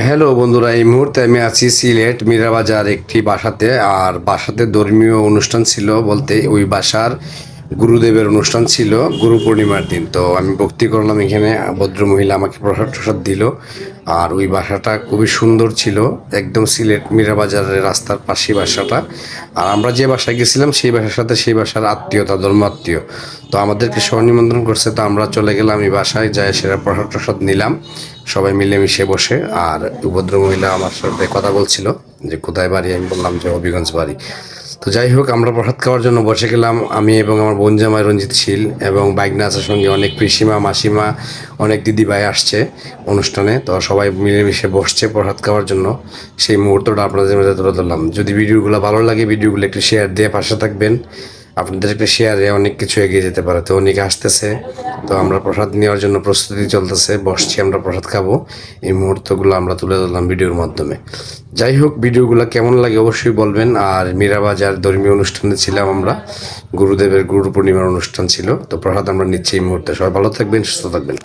Hello বন্ধুরা, এই মুহূর্তে আমি আছি সিলেট মীরাবাজার একটি বাসাতে। আর বাসাতে ধর্মীয় অনুষ্ঠান ছিল বলতে ওই বাসার গুরুদেবের অনুষ্ঠান ছিল গুরু পূর্ণিমার দিন। তো আমি ভক্তি করলাম এখানে, ভদ্রমহিলা আমাকে প্রসাদ টসাদ দিল। আর ওই বাসাটা খুবই সুন্দর ছিল, একদম সিলেট মীরাবাজারের রাস্তার পাশেই বাসাটা। আর আমরা যে বাসায় গেছিলাম সেই বাসার সাথে সেই বাসার আত্মীয়তা, ধর্ম আত্মীয়। তো আমাদেরকে নিমন্ত্রণ করছে, তো আমরা চলে গেলাম এই বাসায়, যাই সেরা প্রসাদ টসাদ নিলাম সবাই মিলেমিশে বসে। আর ভদ্রমহিলা আমার সাথে কথা বলছিল যে কোথায় বাড়ি, আমি বললাম যে হবিগঞ্জ বাড়ি। তো যাই হোক, আমরা প্রসাদ খাওয়ার জন্য বসে গেলাম, আমি এবং আমার বোন জামাই রঞ্জিত শীল এবং বাইকনা আসার সঙ্গে অনেক পিসিমা মাসিমা, অনেক দিদি ভাই আসছে অনুষ্ঠানে। তো সবাই মিলেমিশে বসছে প্রসাদ খাওয়ার জন্য। সেই মুহূর্তটা আপনাদের মধ্যে তুলে ধরলাম। যদি ভিডিওগুলো ভালো লাগে, ভিডিওগুলো একটু শেয়ার দিয়ে পাশে থাকবেন। আপনাদের একটা শেয়ারে অনেক কিছু এগিয়ে যেতে পারে। তো অনেকে আসতেছে, তো আমরা প্রসাদ নেওয়ার জন্য প্রস্তুতি চলতেছে, বসছি, আমরা প্রসাদ খাবো। এই মুহূর্তগুলো আমরা তুলে ধরলাম ভিডিওর মাধ্যমে। যাই হোক, ভিডিওগুলো কেমন লাগে অবশ্যই বলবেন। আর মীরাবাজার ধর্মীয় অনুষ্ঠানে ছিলাম আমরা, গুরুদেবের গুরু পূর্ণিমার অনুষ্ঠান ছিল। তো প্রসাদ আমরা নিচ্ছি এই মুহূর্তে। সবাই ভালো থাকবেন, সুস্থ থাকবেন।